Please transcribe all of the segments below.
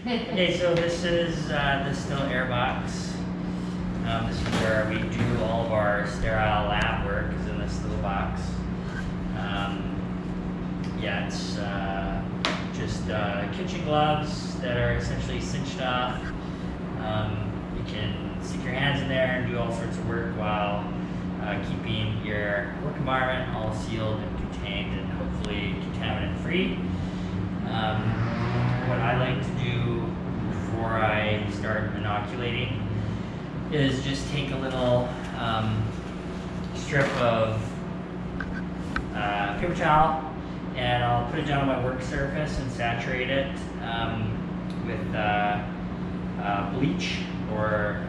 Okay, so this is the still air box. This is where we do all of our sterile lab work, is in this little box. Yeah, it's just kitchen gloves that are essentially cinched off. You can stick your hands in there and do all sorts of work while keeping your work environment all sealed and contained and hopefully contaminant free. What I like to do before I start inoculating is just take a little strip of paper towel, and I'll put it down on my work surface and saturate it with bleach or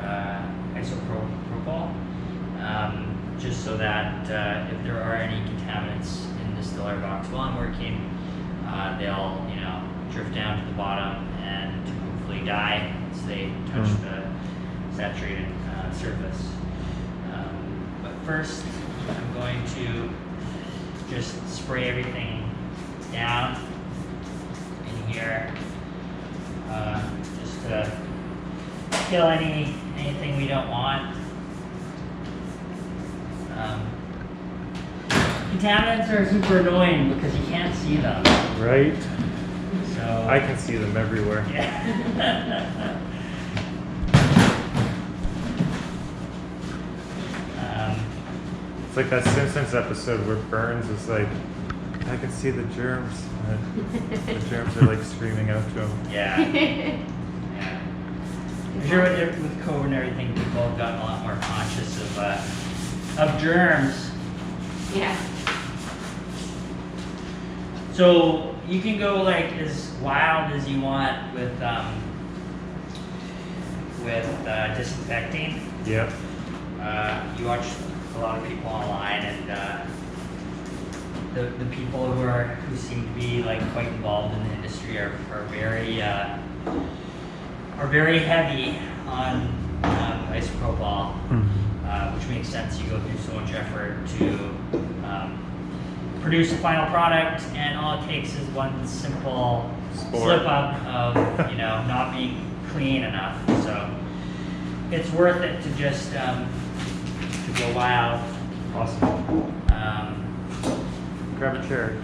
isopropyl, just so that if there are any contaminants in the still air box while I'm working, they'll drift down to the bottom and hopefully die once they touch the saturated surface. But first, I'm going to just spray everything down in here, just to kill anything we don't want. Contaminants are super annoying because you can't see them. Right? So I can see them everywhere. Yeah. It's like that Simpsons episode where Burns is like, I can see the germs. And the germs are like screaming out to him. Yeah. Yeah. I'm sure with COVID and everything, people have gotten a lot more conscious of germs. Yeah. So you can go like as wild as you want with disinfecting. Yep. You watch a lot of people online, and the people who seem to be like quite involved in the industry are very heavy on isopropyl, which makes sense. You go through so much effort to produce a final product, and all it takes is one simple slip up of not being clean enough. So it's worth it to just to go wild. Awesome. Grab a chair.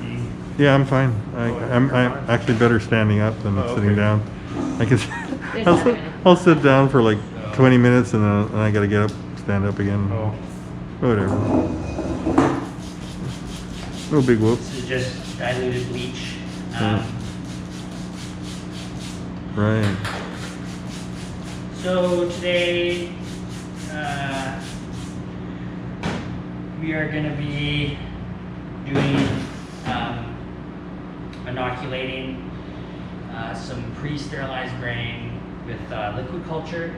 Yeah, I'm fine. I'm actually better standing up than sitting okay. down. I can. I'll sit down for like 20 minutes and then I gotta get up, stand up again. Oh. Whatever. No big whoop. This is just diluted bleach. Right. So today we are going to be doing inoculating some pre-sterilized grain with liquid culture.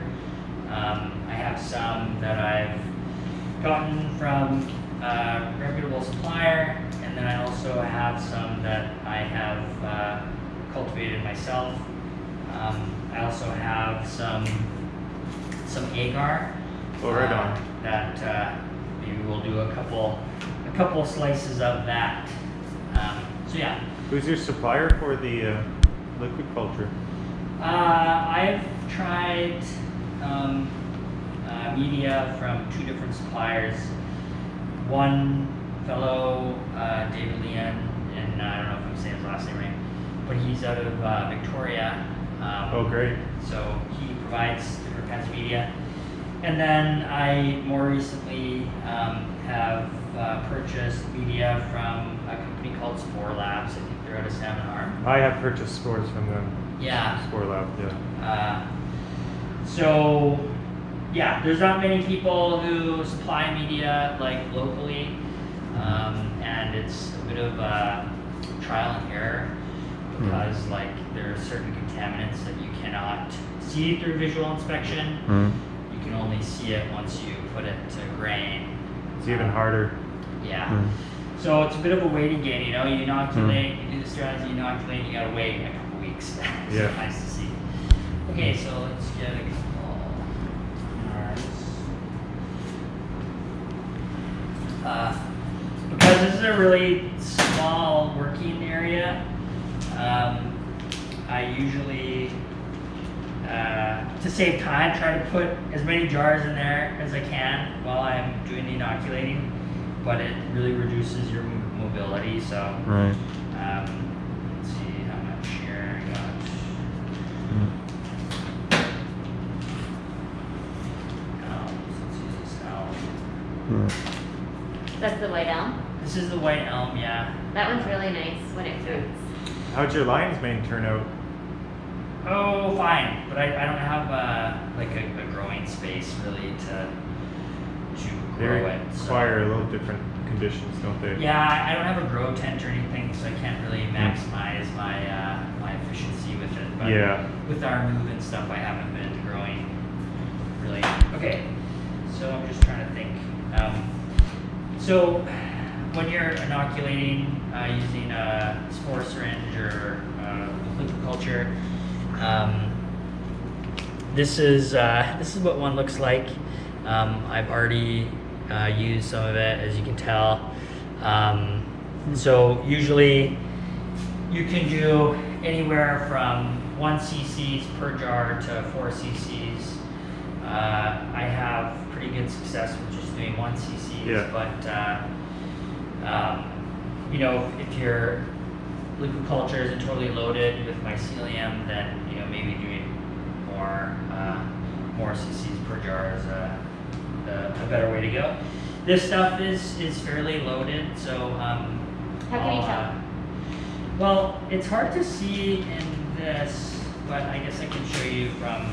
I have some that I've gotten from a reputable supplier, and then I also have some that I have cultivated myself. I also have some agar. Oh, right on. That maybe we'll do a couple slices of that. So yeah. Who's your supplier for the liquid culture? I've tried media from two different suppliers. One fellow, David Leon, and I don't know if I'm saying his last name right, but he's out of Victoria. Oh, great. So he provides different kinds of media. And then I more recently have purchased media from a company called Spore Labs. I think they're out of Salmon Arm. I have purchased spores from them. Yeah. Spore Lab, yeah. So yeah, there's not many people who supply media like locally, and it's a bit of trial and error because like there are certain contaminants that you cannot see through visual inspection. You can only see it once you put it to grain. It's even harder. Yeah. So it's a bit of a waiting game, you inoculate, you do the sterilizing, you inoculate, you gotta wait a couple weeks. So Yeah. nice to see. Okay, so let's get a couple jars. Because this is a really small working area, I usually to save time, try to put as many jars in there as I can while I'm doing the inoculating, but it really reduces your mobility. So Right. let's see how much here I got. So let's use this elm. Yeah. That's the white elm. This is the white elm, yeah. That one's really nice when it fruits. How'd your lion's mane turn out? Oh, fine, but I don't have like a growing space really to They grow it. require a little different conditions, don't they? Yeah, I don't have a grow tent or anything, so I can't really maximize my my efficiency with it. But Yeah. with our move and stuff, I haven't been growing really. Okay, so I'm just trying to think. So when you're inoculating using a spore syringe or liquid culture, this is what one looks like. I've already used some of it, as you can tell. So usually you can do anywhere from 1 cc's per jar to 4 cc's. I have pretty good success with just doing 1 cc's, Yeah. but you know, if your liquid culture isn't totally loaded with mycelium, then you know maybe doing more cc's per jar is a better way to go. This stuff is fairly loaded, so How can you tell? well, it's hard to see in this, but I guess I can show you from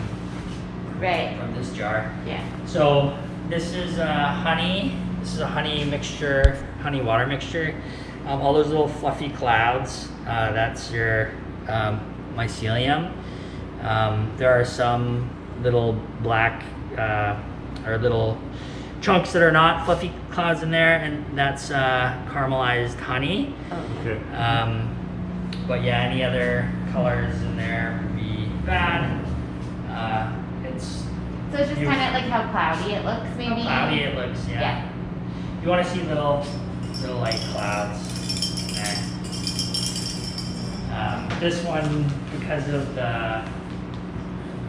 Right. this jar. Yeah. So this is honey. This is a honey mixture, honey water mixture. All those little fluffy clouds, that's your mycelium. There are some little black or little chunks that are not fluffy clouds in there, and that's caramelized honey. Oh. Okay. But yeah, any other colors in there would be bad. It's So it's just You- kind of like how cloudy it looks, maybe. how cloudy it looks, yeah. Yeah. You want to see little light clouds in there. This one, because of the,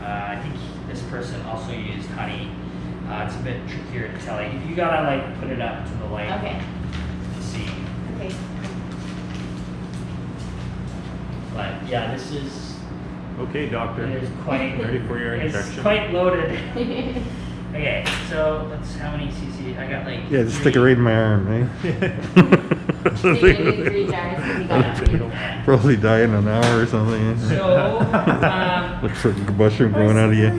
I think this person also used honey. It's a bit trickier to tell. You gotta like put it up to the light Okay. to see. Okay. But yeah, this is Okay, doctor. it is quite Ready for your it's injection? quite loaded. Okay, so let's how many cc? I got like Yeah, just stick it right in my arm, eh? So you're gonna do 3 jars because you got it. Yeah. Probably die in an hour or something. So Looks like a mushroom growing out of you.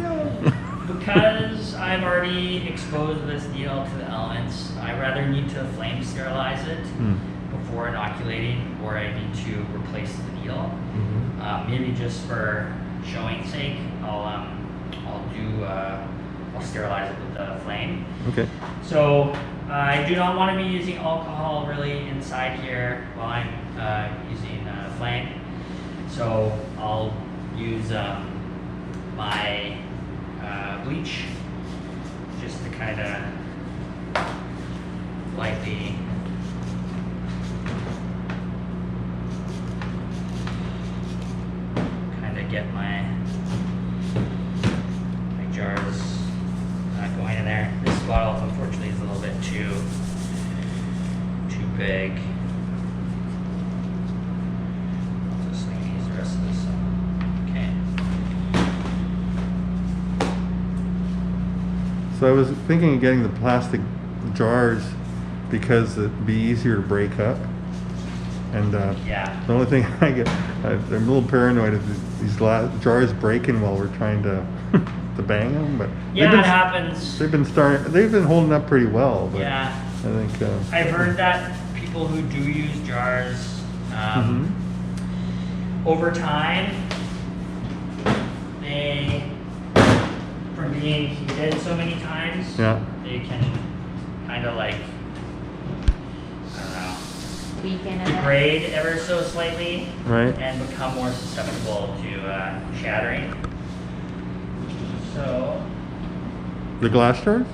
because I've already exposed this needle to the elements, I rather need to flame sterilize it before inoculating, or I need to replace the needle. Maybe just for showing sake, I'll sterilize it with the flame. Okay. So I do not want to be using alcohol really inside here while I'm using flame. So I'll use my bleach just to kind of lightly get my jars going in there. This bottle unfortunately is a little bit too big. I'll just use the rest of this. Okay. So I was thinking of getting the plastic jars because it'd be easier to break up. And Yeah. the only thing I'm a little paranoid of these jars breaking while we're trying to to bang them. But Yeah, it happens. They've been holding up pretty well. But Yeah. I think I've heard that people who do use jars, over time, they, from being heated so many times, Yeah. they can kind of like, I don't know, Weekend of degrade ever so slightly right. and become more susceptible to shattering. So, The glass jars.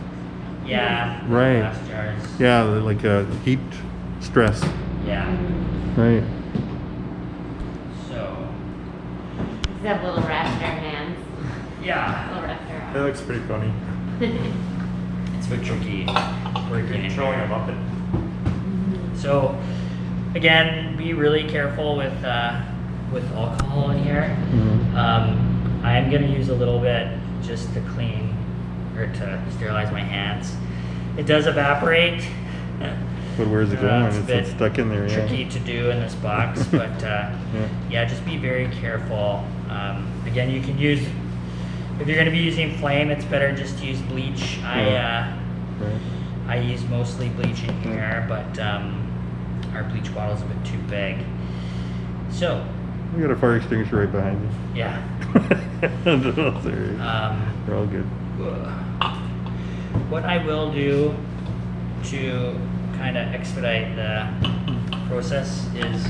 yeah, the Right. glass jars. Yeah, they're like heat stress. Yeah. Right. So, They have little raster hands. yeah. Little rough It looks pretty funny. It's a bit tricky working in Controlling a here. Muppet. So again, be really careful with alcohol in here. I am gonna use a little bit just to clean or to sterilize my hands. It does evaporate. But where's it going? It's a It's bit stuck in there, yeah. tricky to do in this box, but yeah, just be very careful. Again, you can use, if you're going to be using flame, it's better just to use bleach. Right. I use mostly bleach in here, but our bleach bottle's a bit too big. So, We got a fire extinguisher right behind you. yeah. They're all good. What I will do to kind of expedite the process is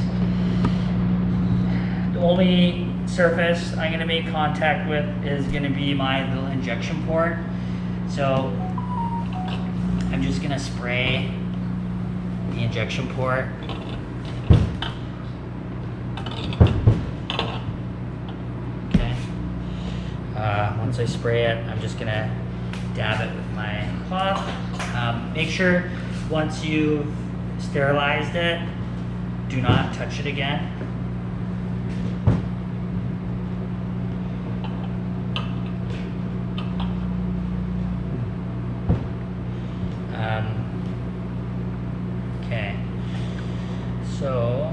the only surface I'm going to make contact with is going to be my little injection port. So I'm just going to spray the injection port. Okay. Once I spray it, I'm just going to dab it with my cloth. Make sure once you've sterilized it, do not touch it again. Okay, so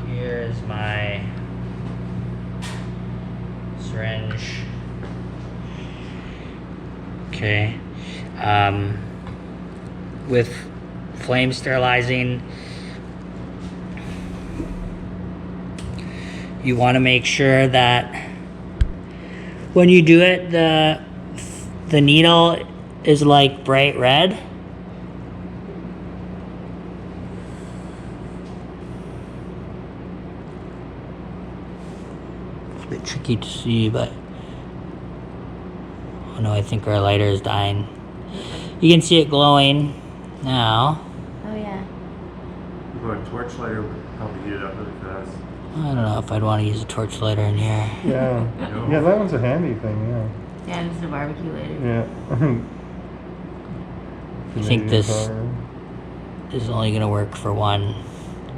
here's my syringe. Okay, with flame sterilizing, you want to make sure that when you do it, the needle is like bright red. It's a bit tricky to see, but oh no, I think our lighter is dying. You can see it glowing now. Oh yeah. A torch lighter would probably heat it up really fast. I don't know if I'd want to use a torch lighter in here. Yeah. No. Yeah, that one's a handy thing, yeah. Yeah, just a barbecue later. Yeah. I think this Canadian is only going to work for one. car.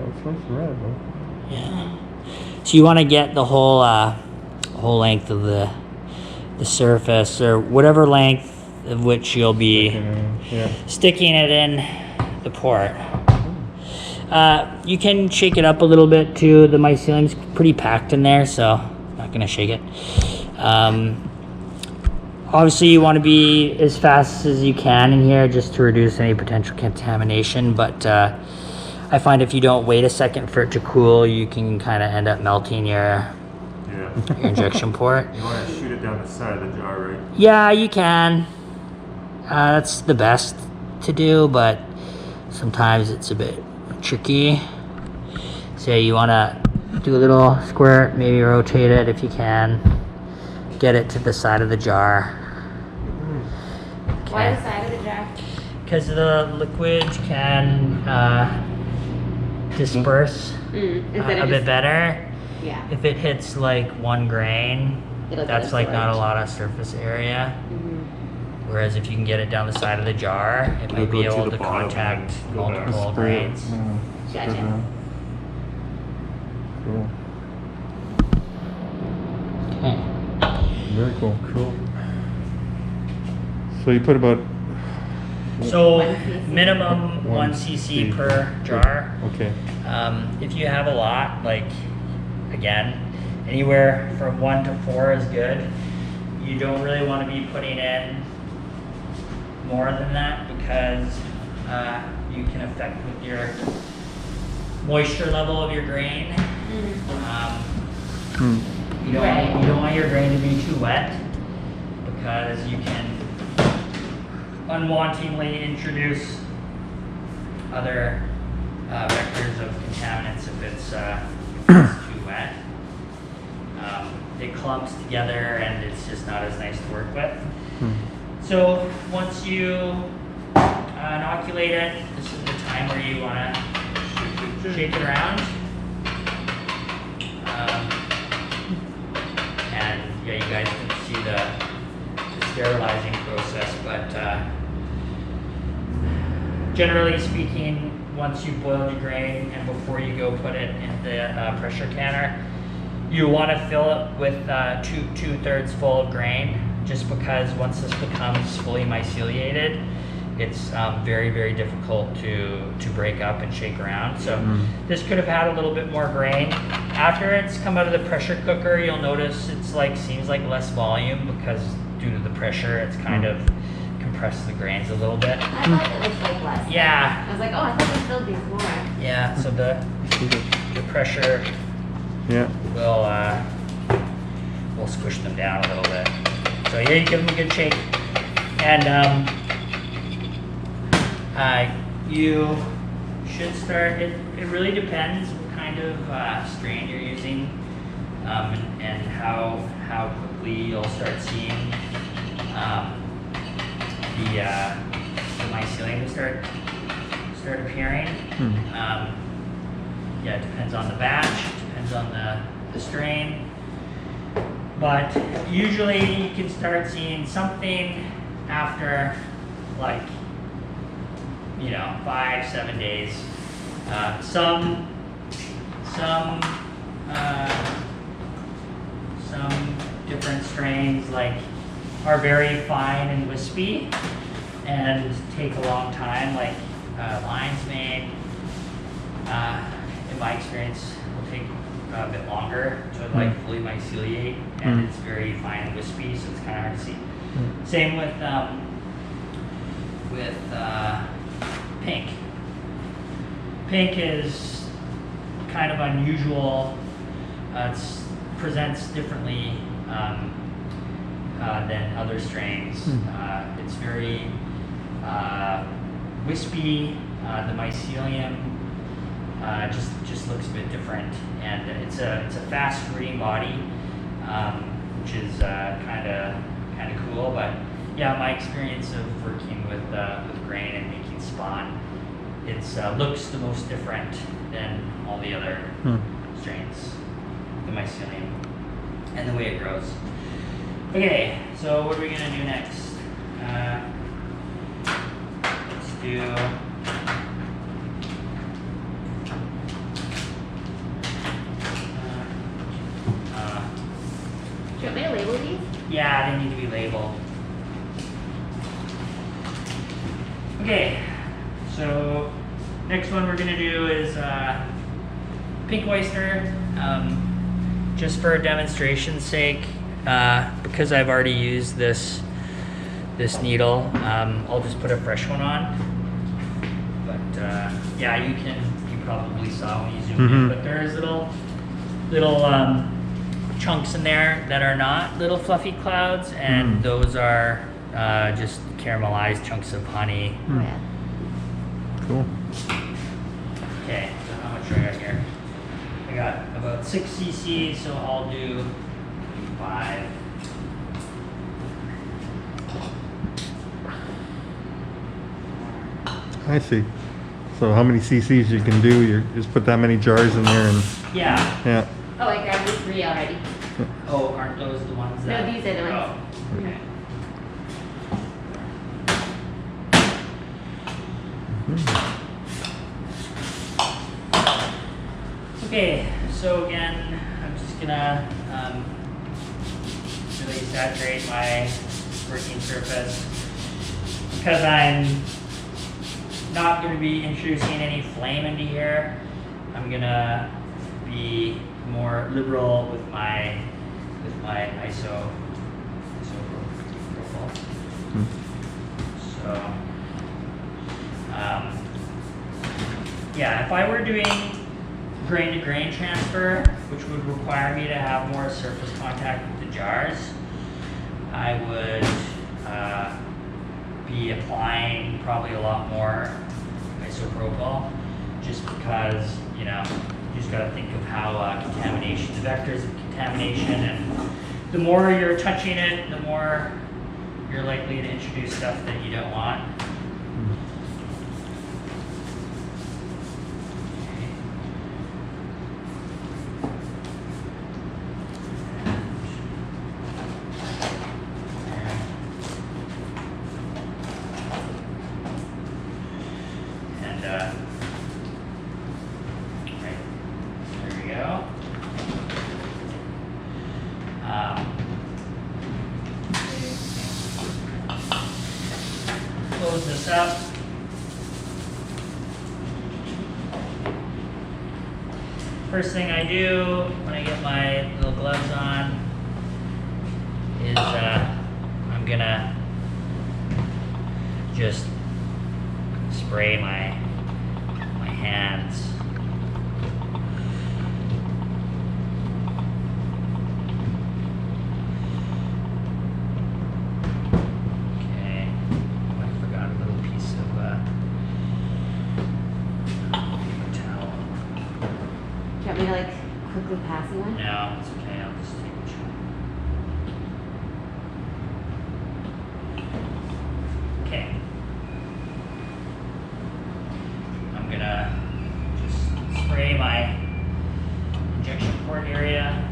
That's nice and red, though. Yeah. So you want to get the whole length of the surface, or whatever length of which you'll be Yeah. sticking it in the port. You can shake it up a little bit too. The mycelium's pretty packed in there, so I'm not gonna shake it. Obviously you want to be as fast as you can in here just to reduce any potential contamination, but I find if you don't wait a second for it to cool, you can kind of end up melting your Yeah. injection port. You want to shoot it down the side of the jar, right? Yeah, you can. That's the best to do, but sometimes it's a bit tricky. So you want to do a little squirt, maybe rotate it if you can. Get it to the side of the jar. Why the side of the jar? Because the liquid can disperse Instead a of bit just, better. yeah. If it hits like one grain, It'll go that's to like not a storage. lot of surface area. Mhm. Whereas if you can get it down the side of the jar, it might It'll be go to able the to bottom contact and go back. multiple Spray it. grains. Yeah. Gotcha. Spread around. Cool. Okay. Very cool. Cool. So you put about So 1 cc. minimum 1 cc per jar. Okay. If you have a lot, like again, anywhere from 1 to 4 is good. You don't really want to be putting in more than that because you can affect with your moisture level of your grain. You don't want your grain to be too wet because you can unwantingly introduce other vectors of contaminants if it's too wet. It clumps together and it's just not as nice to work with. So once you inoculate it, this is the time where you want to shake it around. sterilizing process, but generally speaking, once you boil your grain and before you go put it in the pressure canner, you want to fill it with two-thirds full of grain, just because once this becomes fully myceliated, it's very, very difficult to break up and shake around. So this could have had a little bit more grain. After it's come out of the pressure cooker, you'll notice it's like seems like less volume because due to the pressure, it's kind of compressed the grains a little bit. I thought it was like less. Yeah. I was like, oh, I thought we filled these more. Yeah. So the pressure will squish them down a little bit. So here you give them a good shake, and you should start. It really depends what kind of strain you're using, and how quickly you'll start seeing the mycelium start appearing. Yeah, it depends on the batch, depends on the strain. But usually you can start seeing something after like, 5-7 days. Some different strains are very fine and wispy and take a long time, like lion's mane. In my experience, will take a bit longer to fully myceliate, and it's very fine and wispy, so it's kind of hard to see. Same with pink. Pink is kind of unusual. It presents differently than other strains. It's very wispy. The mycelium just looks a bit different, and it's a fast fruiting body, which is kind of cool. But yeah, my experience of working with grain and making spawn, it looks the most different than all the other strains, the mycelium, and the way it grows. Okay, so what are we gonna do next? Let's do. Do you want me to label these? Yeah, they need to be labeled. Okay, so next one we're gonna do is pink oyster. Just for demonstration's sake, because I've already used this needle, I'll just put a fresh one on. But yeah, you probably saw when you zoomed in, but there's little chunks in there that are not little fluffy clouds, and those are just caramelized chunks of honey. Oh, yeah. Cool. Okay, so how much do I got here? I got about 6 cc, so I'll do 5. I see. So how many cc's you can do? You just put that many jars in there and Yeah. Oh, I grabbed these 3 already. Oh, aren't those the ones that? No, these are the ones. Oh, okay. Okay, so again, I'm just gonna really saturate my working surface because I'm not going to be introducing any flame into here. I'm gonna be more liberal with my ISO profile. So yeah, if I were doing grain to grain transfer, which would require me to have more surface contact with the jars, I would be applying probably a lot more isopropyl, just because, you just got to think of how contamination, the vectors of contamination, and the more you're touching it, the more you're likely to introduce stuff that you don't want. up. First thing I do when I get my little gloves on is I'm gonna just spray my hands. Okay. Oh, I forgot a little piece of paper towel. Do you want me to like quickly pass you one? No, it's okay. I'll just take a shot. Okay. I'm gonna just spray my injection port area.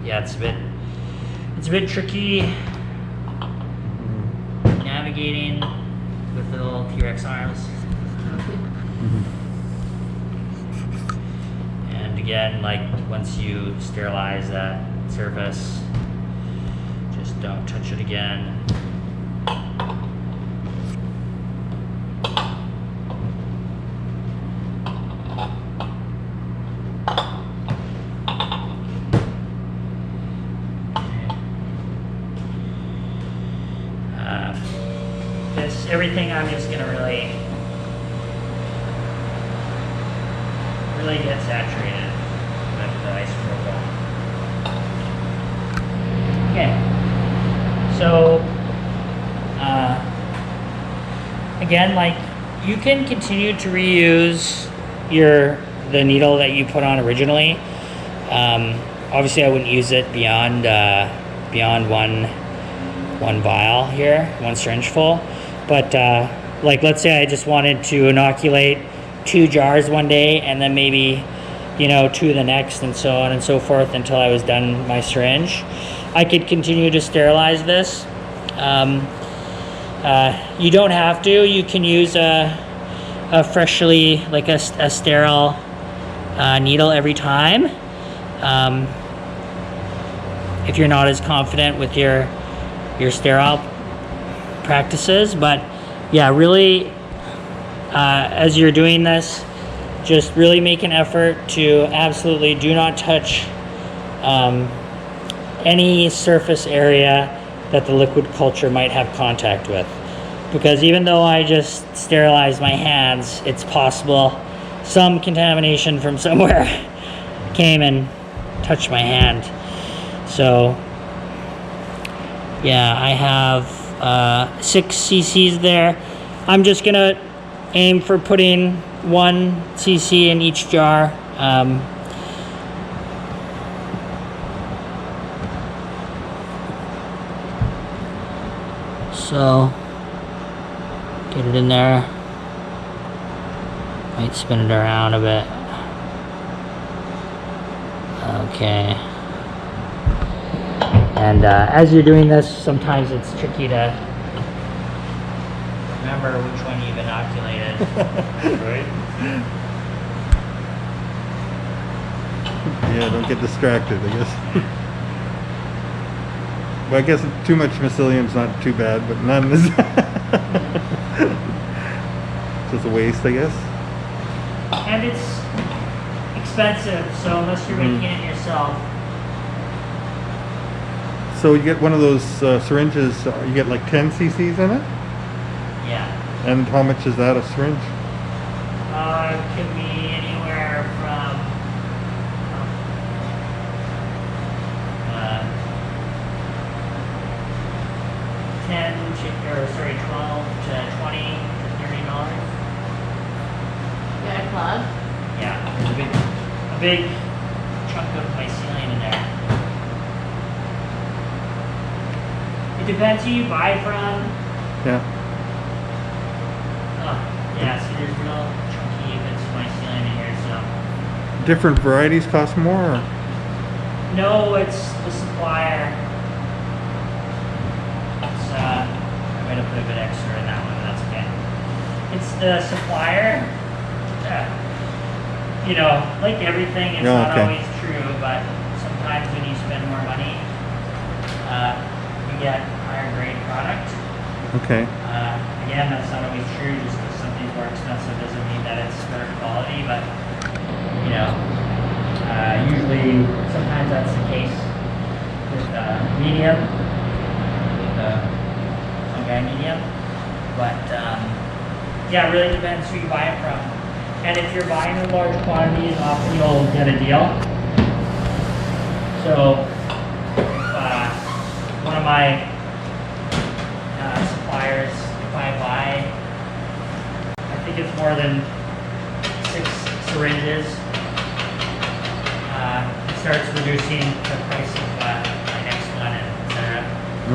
Yeah, it's a bit tricky navigating with the little T-Rex arms. And again, like once you sterilize that surface, just don't touch it again. Everything I'm just gonna really get saturated with the isopropyl. Okay, so again, like you can continue to reuse the needle that you put on originally. Obviously, I wouldn't use it beyond one vial here, one syringe full. But like, let's say I just wanted to inoculate 2 jars one day and then maybe, 2 the next, and so on and so forth until I was done my syringe. I could continue to sterilize this. You don't have to. You can use a freshly, like a sterile needle every time. If you're not as confident with your sterile practices, but yeah, really as you're doing this, just really make an effort to absolutely do not touch any surface area that the liquid culture might have contact with, because even though I just sterilized my hands, it's possible some contamination from somewhere came and touched my hand. So yeah, I have 6 cc's there. I'm just gonna aim for putting 1 cc in each jar. So get it in there. Might spin it around a bit. Okay. And as you're doing this, sometimes it's tricky to remember which one you've inoculated. Right? Yeah, don't get distracted, I guess. Well, I guess too much mycelium's not too bad, but none is just a waste, I guess. And it's expensive, so unless you're making it yourself. So you get one of those syringes, you get like 10 cc's in it? Yeah. And how much is that a syringe? It can be anywhere from 12 to $20 to $30. You got a plug? Yeah, there's a big chunk of mycelium in there. It depends who you buy from. Yeah. Oh, yeah, see there's real chunky bits of mycelium in here, so. Different varieties cost more? Or? No, it's the supplier. It's, I'm gonna put a bit extra in that one, but that's okay. It's the supplier. Like everything, it's Oh, not okay. always true. true, but sometimes when you spend more money, you get higher grade product. Okay. Again, that's not always true. Just because something's more expensive doesn't mean that it's better quality. But you know, usually, sometimes that's the case with medium, with fungi medium. But yeah, it really depends who you buy it from. And if you're buying in large quantities, often you'll get a deal. So, one of my suppliers, if I buy, I think it's more than 6 syringes, it starts reducing the price of my next one, and etc.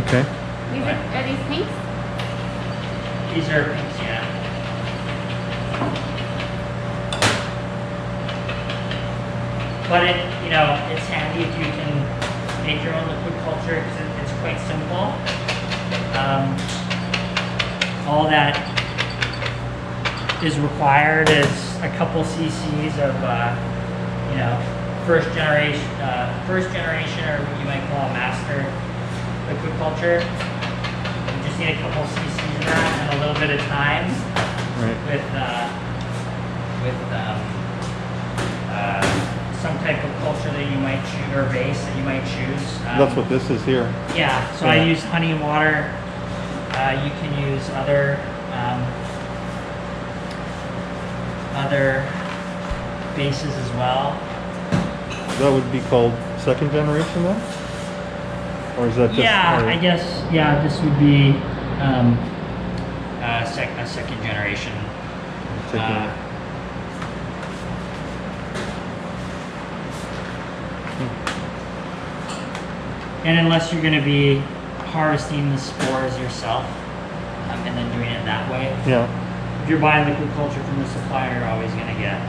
Okay. Are these pinks? These are pinks, yeah. But it's handy if you can make your own liquid culture because it's quite simple. All that is required is a couple cc's of, first generation, or what you might call a master liquid culture. You just need a couple cc's of that and a little bit of time Right. with some type of culture that you might choose, or base that you might choose. That's what this is here. Yeah, so I use honey and water. You can use other bases as well. That would be called second generation then? Or is that just... Yeah, or- I guess, yeah, this would be a second generation. Second- And unless you're going to be harvesting the spores yourself and then doing it that way, Yeah. if you're buying liquid culture from the supplier, you're always going to get,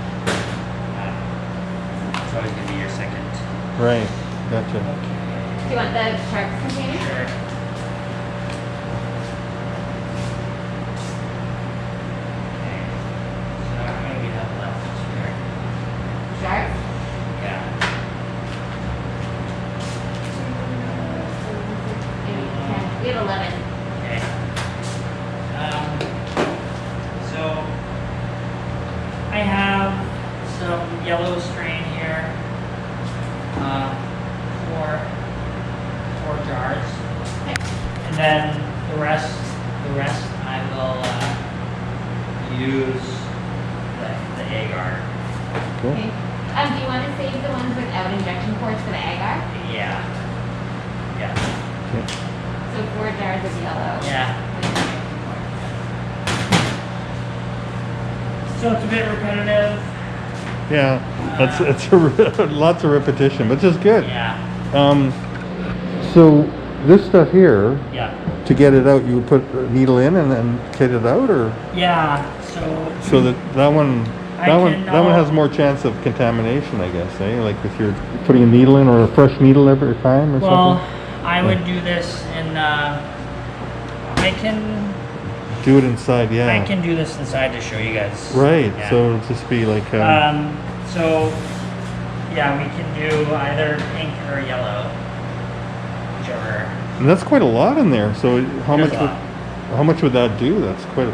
it's always going to be your second. Right. Gotcha. Do you want the shark container? Sure. Okay. So how many we have left here? Shark? Yeah. We have 11. Okay. So I have some yellow strain here. Four jars, and then the rest I will use the agar. Cool. Okay. Do you want to save the ones without injection ports for the agar? Yeah. Yeah. Okay. So 4 jars of yellow. Yeah. with injection ports. So it's a bit repetitive. Yeah. It's lots of repetition, but just good. Yeah. So this stuff here, Yeah. to get it out, you would put a needle in and then get it out, or Yeah. so that one can, has more chance of contamination, I guess, eh? Like if you're putting a needle in or a fresh needle every time or Well, something. I would do this in. I can Do it inside, yeah. I can do this inside to show you guys. Right. Yeah. So it'll just be like. So yeah, we can do either pink or yellow, whichever. And that's quite a lot in there. So how There's much? a lot. How much would that do? That's quite.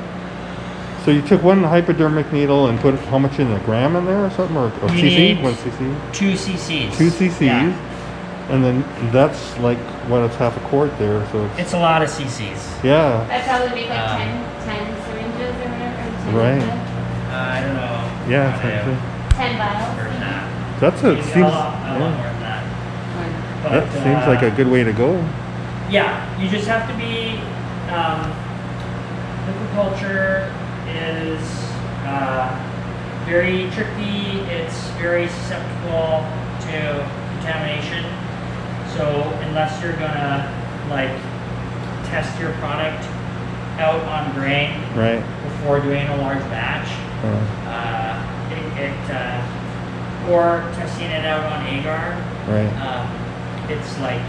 So you took one hypodermic needle and put how much in a gram in there or something, or You cc? need 1 cc. 2 cc's. 2 cc's. Yeah. And then that's like it's half a quart there. So It's a lot of cc's. yeah. That probably make like Um, 10 syringes or whatever. 10 Right. I don't know. Yeah. how to Exactly. 10 vials. convert that. That's Maybe seems. a lot Yeah. more than that. But, That seems like a good way to go. Yeah, you just have to be. Liquid culture is very tricky. It's very susceptible to contamination. So unless you're gonna test your product out on grain Right. before doing a large batch, Uh, or testing it out on agar, right. it's I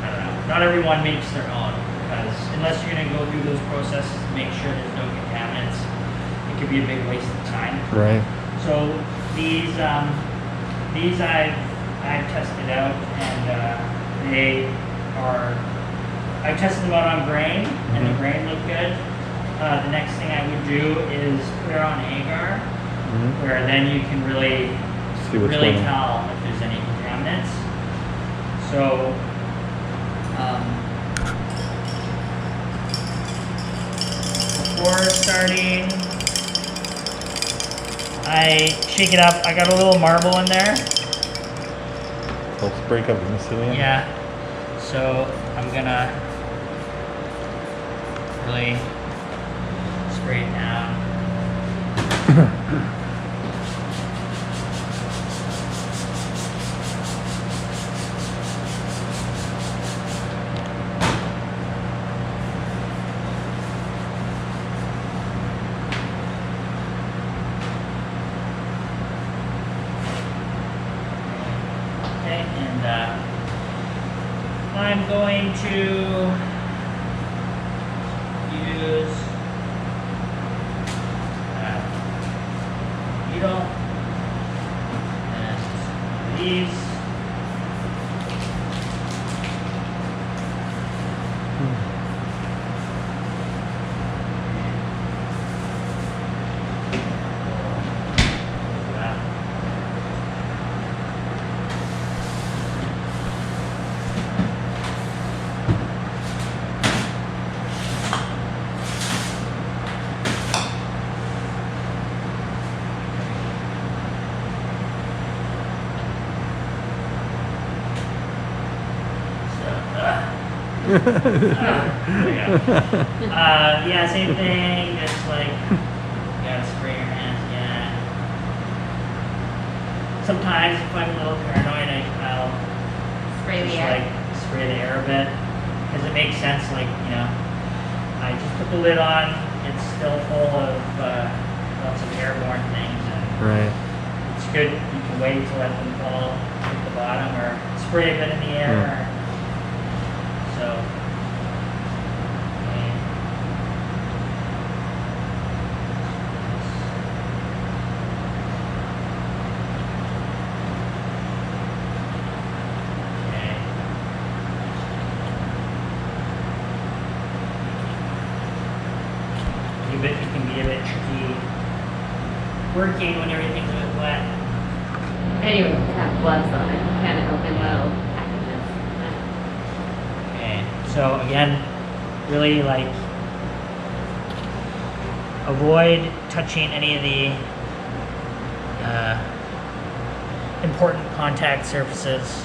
don't know. Not everyone makes their own because unless you're gonna go through those processes to make sure there's no contaminants, it could be a big waste of time. Right. So these I've I've tested out, and they are. I tested them out on grain, and the grain looked good. The next thing I would do is put it on agar, where then you can really See what's really going on. tell if there's any contaminants. So. Before starting, I shake it up. I got a little marble in there. Let's break up the mycelium. Yeah. So I'm gonna really spray it down. Okay, and I'm going to use needle and these. Yeah, same thing, just like, you gotta spray your hands again. Sometimes if I'm a little paranoid, I'll Spray just the air. like spray the air a bit, because it makes sense, like, you know, I just put the lid on, it's still full of lots of airborne things, and Right. it's good, you can wait to let them fall at the bottom, or spray a bit in the air, so. Okay. Okay. It can be a bit tricky working when everything's a bit wet. Anyway, have gloves on it. Kind of open little packages. Okay, so again, really like avoid touching any of the important contact surfaces.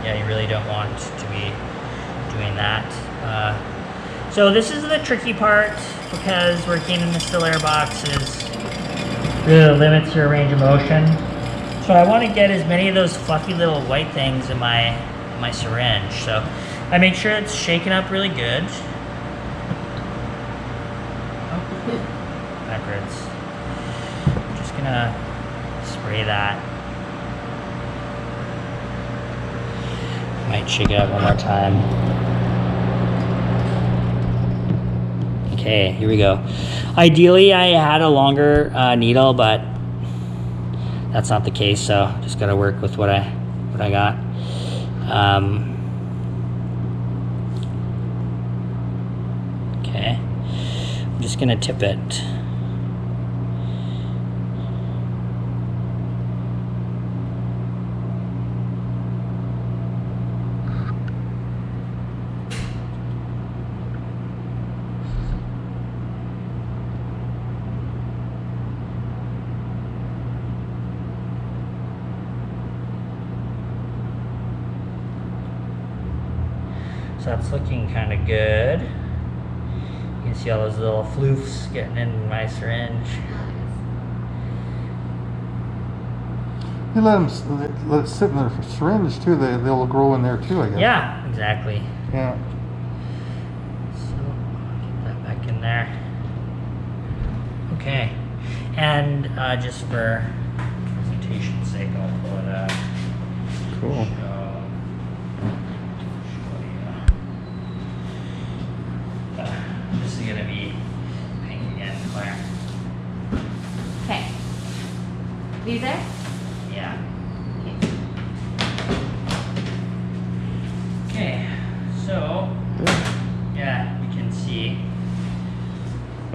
Yeah, you really don't want to be doing that. So this is the tricky part, because working in the still air boxes really limits your range of motion. So I want to get as many of those fluffy little white things in my syringe. So I make sure it's shaken up really good. Backwards. I'm just gonna spray that. Might shake it up one more time. Okay, here we go. Ideally, I had a longer needle, but that's not the case. So just gotta work with what I got. Okay, I'm just gonna tip it. So that's looking kind of good. You can see all those little floofs getting in my syringe. You let it sit in the syringe too. They'll grow in there too, I guess. Yeah, exactly. Yeah. So get that back in there. Okay, and just for presentation's sake, I'll pull it out. Cool. This is gonna be pink again, Claire. Okay. These are?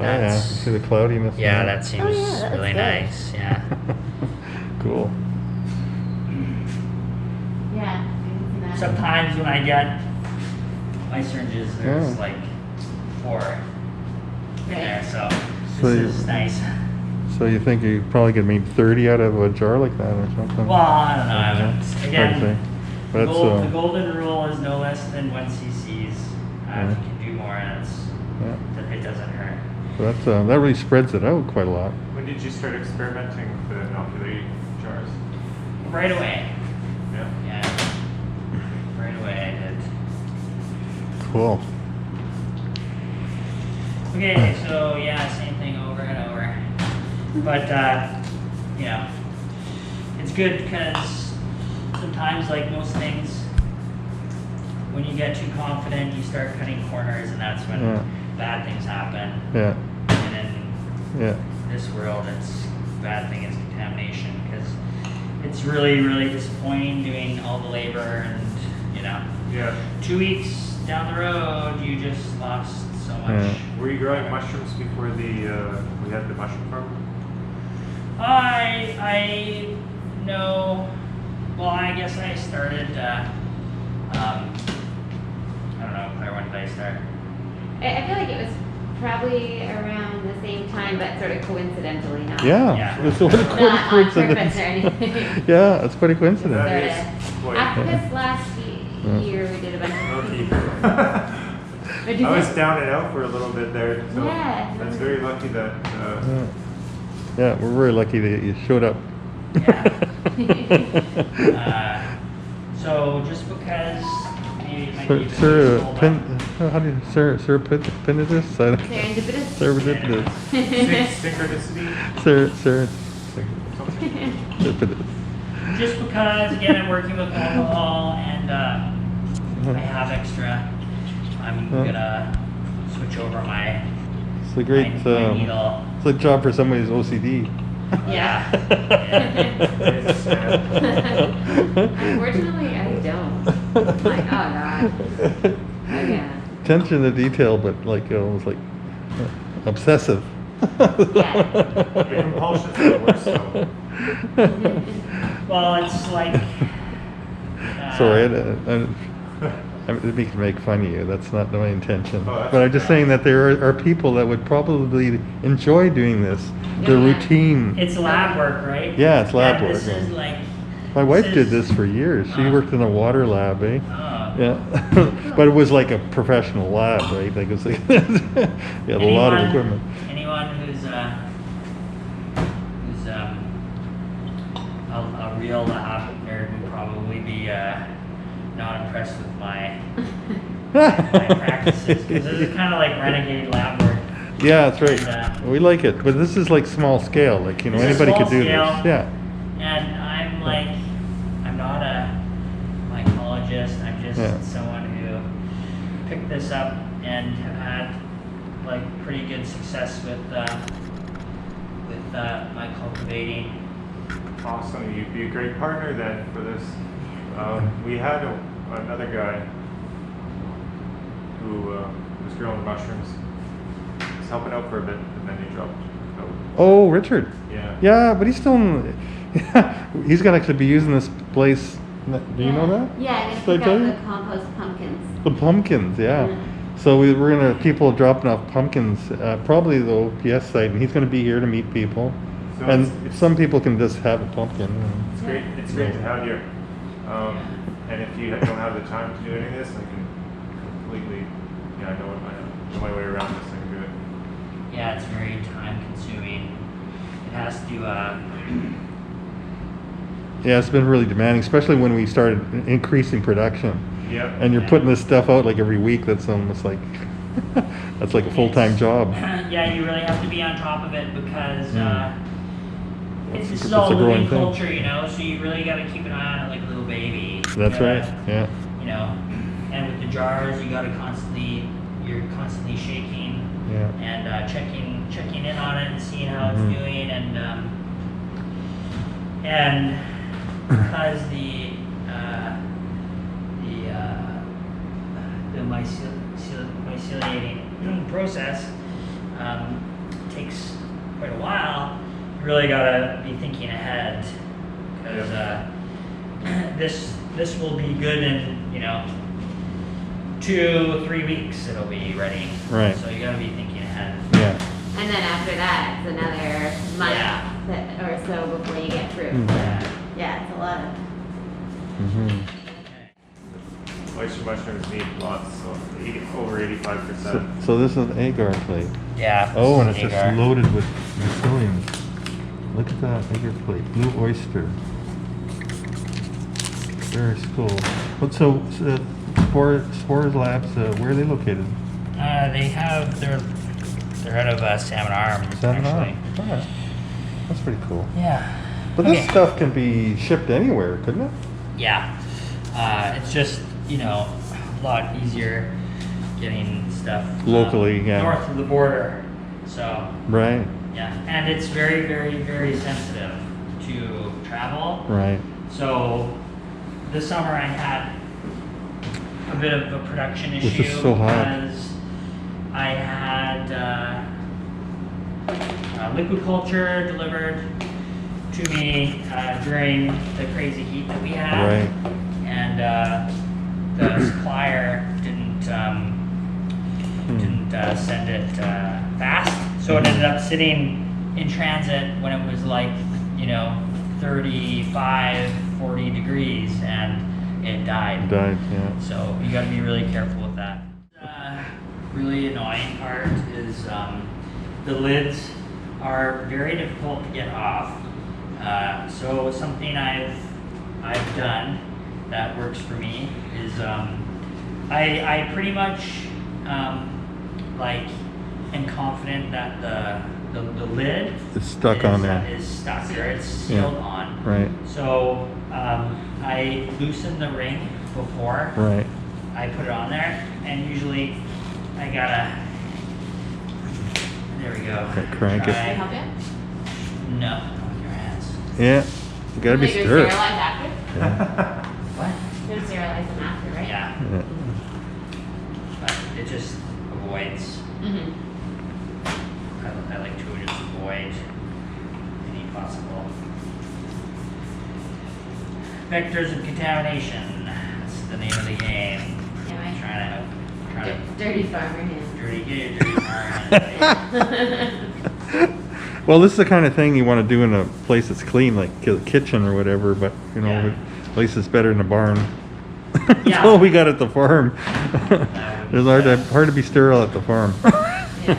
Oh yeah, you That's- see the cloudiness. Yeah, in that seems yeah, that's really good. nice. Yeah. Cool. Yeah, I can see that. Sometimes when I get my syringes, there's Yeah. like 4 in there, so So this you- is nice. So you think you probably get maybe 30 out of a jar like that or something? Well, I don't know. I Yeah, haven't. hard to Again, say. the, That's, the golden rule is no less than 1 cc's. Yeah. If you can do more, yeah. it doesn't hurt. So that's that really spreads it out quite a lot. When did you start experimenting with the inoculating jars? Right away. Yeah. Yeah. Right away I did. Cool. Okay, so yeah, same thing over and over. But, you know, it's good because sometimes, like most things, when you get too confident, you start cutting corners, and that's when Yeah. bad things happen. Yeah. And in Yeah. this world, it's bad thing is contamination because it's really, really disappointing doing all the labor and, you know, Yeah. 2 weeks down the road, you just lost so much. Yeah. Were you growing mushrooms before we had the mushroom farm? I know. Well, I guess I started. I don't know, Claire. When did I start? I feel like it was probably around the same time, but sort of coincidentally, not. Yeah. Yeah. It's what a Not on purpose coincidence. or anything. Yeah, it's quite a coincidence. That Sorta. is quite. After this last Yeah. year, we did a bunch of. Okay. What'd you I was say? down and out for a little bit there, so Yeah. that's very lucky that. Yeah. Yeah, we're very lucky that you showed up. So just because maybe it might be a bit Sir, useful, how do you, sir, Pinitus? Serendipitous? Serendipitous. Synchronicity. Sir, Something. Serendipitous. just because again I'm working with alcohol and I have extra, I'm gonna switch over my It's a great, my needle. it's a job for somebody who's OCD. Yeah. Unfortunately, I don't. Like, oh god. Oh yeah. Attention to detail, but like almost like obsessive. Yeah. The compulsions are worse, though. Well, it's like. Sorry, I mean, we can make fun of you. That's not my intention. Oh, that's But I'm just okay. saying that there are people that would probably enjoy doing this. The Yeah. routine. It's lab work, right? Yeah, it's lab And work, This is yeah. like. My wife this did is- this for years. She Ah. worked in a water lab, eh? Oh. Yeah, but it was like a professional lab, right? Like it was like, you had a lot of equipment. Anyone who's a real lab nerd would probably be not impressed with my practices because this is kind of like renegade lab work. Yeah, that's right. And, We like it, but this is like small scale. Like This is anybody could small do scale. this. Yeah, And I'm like, I'm not a mycologist. I'm just Yeah. someone who picked this up and have had like pretty good success with my cultivating. Awesome. You'd be a great partner then for this. We had another guy who was growing mushrooms. He was helping out for a bit, and then he dropped out. Oh, Richard. Yeah. Yeah, but he's still. He's gonna actually be using this place. Do you know that? Yeah, I'm Did I gonna pick tell out you? the compost pumpkins. The pumpkins, yeah. Yeah. So we're gonna people dropping off pumpkins, probably the OPS site, and he's gonna be here to meet people. So And it's some people can just have a pumpkin. It's great. It's great to have you. And if you don't have the time to do any of this, I can completely. Yeah, I know my way around this and do it. Yeah, it's very time consuming. It has to. Yeah, it's been really demanding, especially when we started increasing production. Yeah. And you're putting this stuff out like every week. That's almost like that's like a full-time job. Yeah, you really have to be on top of it because this It's is a all growing living thing. culture, you know. So you really got to keep an eye on it like a little baby. You That's gotta, right. Yeah. You know, and with the jars, you got to you're constantly shaking Yeah. and checking in on it and seeing how it's Mhm. doing and because the myceliating process takes quite a while, you really gotta be thinking ahead, because this will be good in 2-3 weeks. It'll be ready. Right. So you gotta be thinking ahead. Yeah. And then after that, it's another month Yeah. or so before you get fruit. Mm. Yeah, it's a lot of. Mm-hmm. Oyster mushrooms need lots, so over 85%. So this is an agar plate. Yeah. Oh, and it's just agar. loaded with mycelium. Look at that agar plate. Blue oyster. Very cool. But so Spores Labs, where are they located? They're out of Salmon Arm. Salmon actually. Arm. Alright. That's pretty cool. Yeah. But this stuff can be shipped anywhere, couldn't it? Yeah. It's just a lot easier getting stuff Locally, yeah. north of the border. So Right. yeah, and it's very, very, very sensitive to travel. Right. So this summer I had a bit of a production issue This is so hot. because I had liquid culture delivered to me during the crazy heat that we had, Right. and the supplier didn't send it fast, so it ended up sitting in transit when it was like 35-40 degrees, and it died. Died, yeah. So you got to be really careful with that. Really annoying part is the lids are very difficult to get off. So something I've done that works for me is I pretty much am confident that the lid It's stuck on there. is stuck, or it's sealed on. Right. So I loosen the ring before Right. I put it on there, and usually I gotta. There we go. Okay, crank it. Can I help you? No, not with your hands. Yeah. You gotta be Like you're stirred. sterilized after? Yeah. What? You're gonna sterilize them after, right? Yeah, Yeah. but it just avoids. Mm-hmm. I like to just avoid any possible vectors of contamination. That's the name of the game. Yeah, right. Trying to Dirty farmer hands. get your dirty hands. Well, this is the kind of thing you want to do in a place that's clean, like a kitchen or whatever, but, Yeah. at least it's better in a barn. That's Yeah. all we got at the farm. would It's hard to be sterile at the farm. Yeah.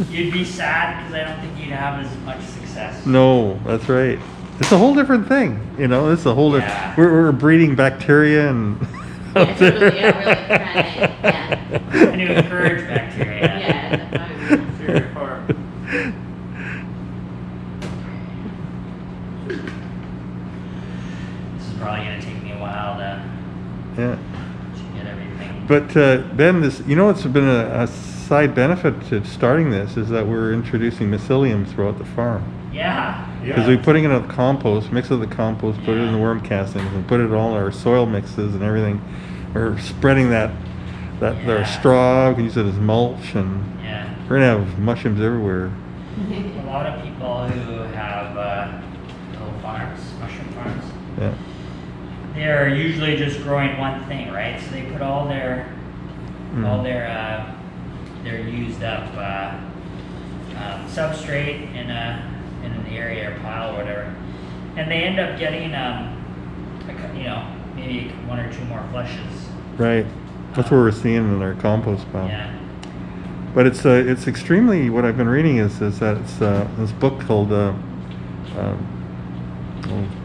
You'd be sad because I don't think you'd have as much success. No, that's right. It's a whole different thing, It's a whole Yeah. different. We're breeding bacteria and. Yeah, totally, yeah, really trying to, And to encourage bacteria. yeah, the farm. Very far. This is probably going to take me a while to Yeah. get everything. But Ben, it's been a side benefit to starting this is that we're introducing mycelium throughout the farm. Yeah. Because we're putting it in the compost, mix it with the compost, put it in the Yeah. worm castings, and put it in all our soil mixes and everything. We're spreading our Yeah. straw, we can use it as mulch, and Yeah. we're gonna have mushrooms everywhere. A lot of people who have little farms, mushroom farms, Yeah. they're usually just growing one thing, right? So they put all their used up substrate in an area or pile or whatever, and they end up getting maybe 1 or 2 more flushes. Right. That's what we're seeing in our compost pile. Yeah. But it's extremely, what I've been reading is that it's this book called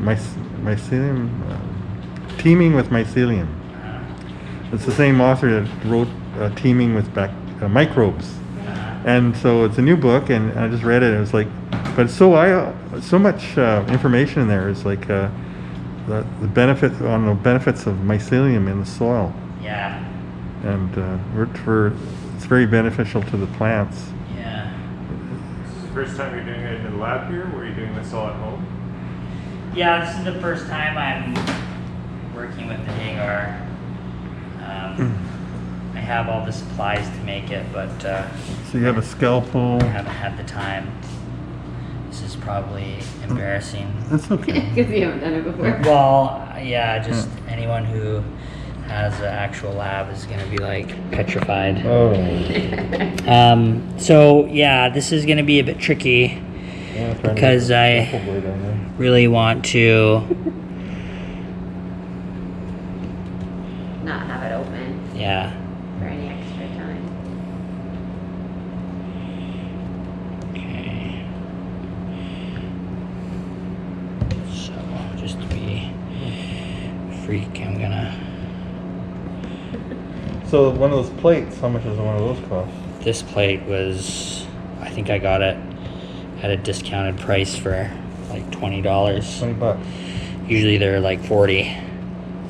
mycelium, Teeming with Mycelium. It's the same author that wrote Teeming with Microbes. And so it's a new book, and I just read it. It was like, but it's so much information in there. It's like the benefits of mycelium in the soil, Yeah. and it's very beneficial to the plants. Yeah. This is the first time you're doing it in the lab here? Were you doing this all at home? Yeah, this is the first time I'm working with the agar. I have all the supplies to make it, but So you have a scalpel. I haven't had the time. This is probably embarrassing. That's okay. Because you haven't done it before. Well, yeah, just anyone who has an actual lab is gonna be like petrified. Oh. So yeah, this is gonna be a bit tricky Yeah, trying to because get the I scalpel blade on there. really want to, Not have it open yeah. for any extra time. Okay. So just to be a freak, I'm gonna. So one of those plates, how much does one of those cost? This plate was, I think I got it at a discounted price for like $20. $20. Usually they're like 40.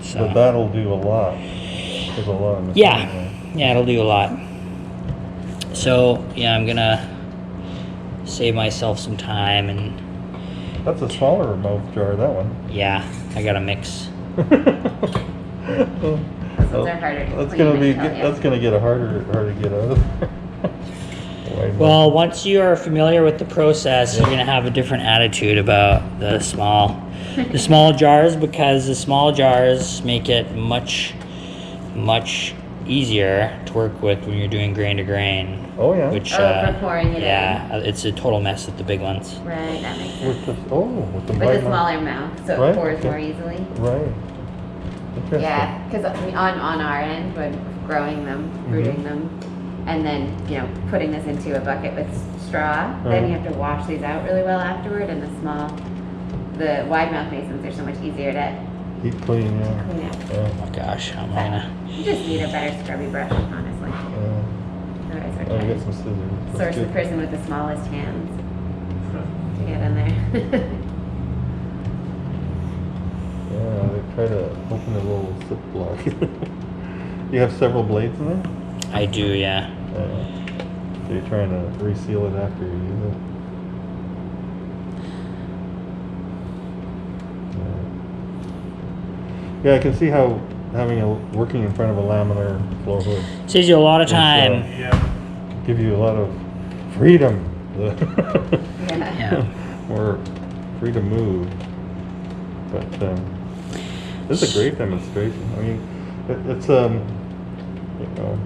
So But that'll do a lot. There's a lot of yeah, material. yeah, it'll do a lot. So yeah, I'm gonna save myself some time and That's a smaller mouth jar, that one. yeah, I gotta mix. Those are harder to That's clean, gonna be I tell ya. that's gonna get hard to get out of. Wide Well, mouth. once you are familiar with the process, you're gonna have a different attitude about the small jars, because the small jars make it much easier to work with when you're doing grain to grain. Oh yeah. Which For pouring it in. yeah, it's a total mess with the big ones. Right, that makes sense. with the with the With the wide mouth. smaller mouth, so Right, it pours okay. more easily. Right. Interesting. Yeah, because on our end, when growing them, rooting them, and then, you know, putting this into a bucket with straw, then you have to wash these out really well afterward, and the wide mouth masons are so much easier to Keep clean, yeah. clean up. Oh my gosh, how am I gonna? You just need a better scrubby brush, honestly. Otherwise, Oh, we we're got some scissors. That's source the good. person with the smallest hands to get in there. Yeah, they try to open a little zip block. You have several blades in there? I do, yeah. So you're trying to reseal it after you use it. Yeah, I can see how working in front of a laminar floor hood Saves you a lot of Yes, time. Yeah. give you a lot of freedom. Yeah. Or free to move. But this is a great demonstration. I mean, it's you know,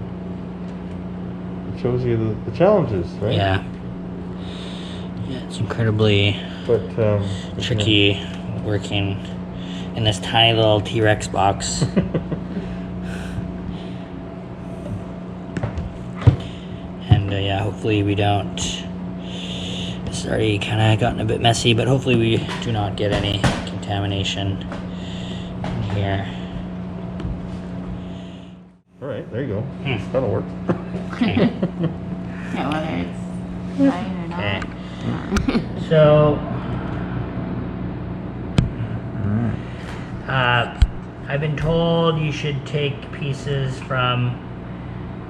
it shows you the challenges, right? Yeah. Yeah, it's incredibly But tricky working in this tiny little T-Rex box. And yeah, hopefully we don't. It's already kind of gotten a bit messy, but hopefully we do not get any contamination in here. All right, there you go. Hmm. That'll work. Okay. Yeah, whether it's fine or Okay. not. So, Alright. I've been told you should take pieces from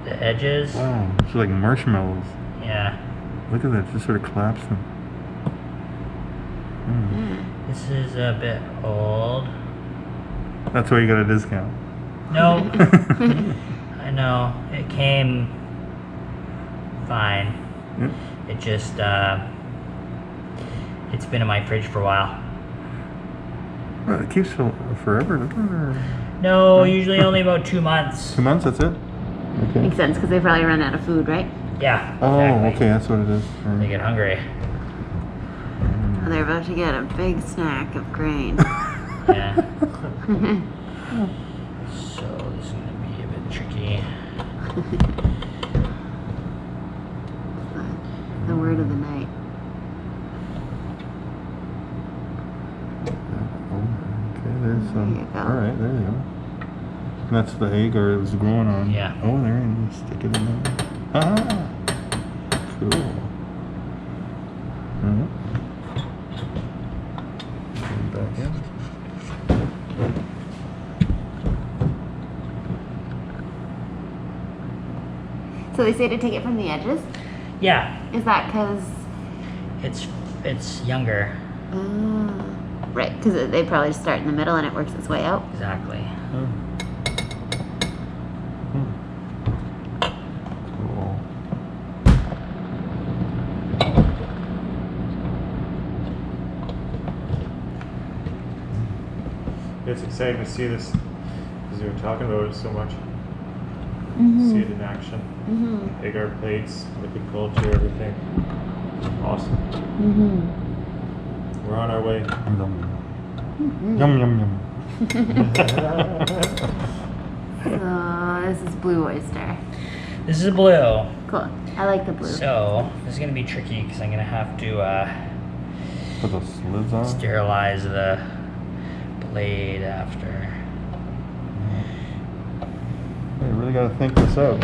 the edges. Wow, it's like marshmallows. Yeah. Look at that, just sort of collapsing. This is a bit old. That's why you got a discount. No, I know. It came fine. Yep. It just, it's been in my fridge for a while. Well, it keeps forever, doesn't it? Or No, usually only about 2 months. 2 months, that's it? Okay. Makes sense, because they probably run out of food, right? Yeah. Oh, exactly. okay, that's what it is. They get hungry. They're about to get a big snack of grain. Yeah. So this is gonna be a bit tricky. The word of the night. Okay, there's There you go. Alright, there you go. And that's the egg, or it was growing on. Yeah. Oh, there, and you stick it in there. Ah! Cool. Put it back in. So they say to take it from the edges? Yeah, Is that because... it's younger. right, because they probably start in the middle and it works its way out. Exactly. It's exciting to see this because we were talking about it so much. Mm-hmm. See it in action. Mm-hmm. Agar plates, liquid culture, everything. Awesome. Mm-hmm. We're on our way. Yum yum yum. So this is blue oyster. This is a blue. Cool. I like the blue. So this is gonna be tricky because I'm gonna have to Put the lids on. sterilize the blade after. You really gotta think this out.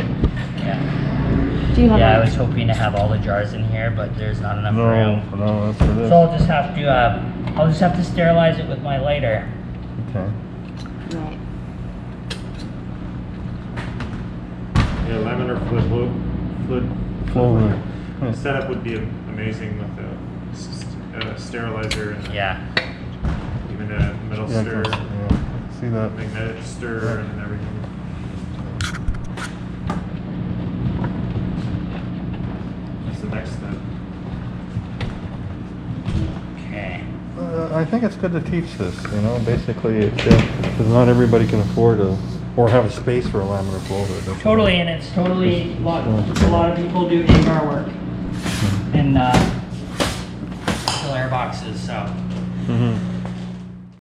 Yeah. Do you have Yeah, I a- was hoping to have all the jars in here, but there's not enough No, room. no, that's for this. So I'll just have to sterilize it with my lighter. Okay. Right. Yeah, laminar fluid Flow. setup would be amazing with a sterilizer and Yeah. even a metal Yeah, stir, yeah. See that? magnetic stir, and everything. That's the next step. Okay. I think it's good to teach this, you know, basically it's, because not everybody can afford or have a space for a laminar flow hood. That's Totally, and it's totally a lot of people do agar work in still air boxes, so Mm-hmm.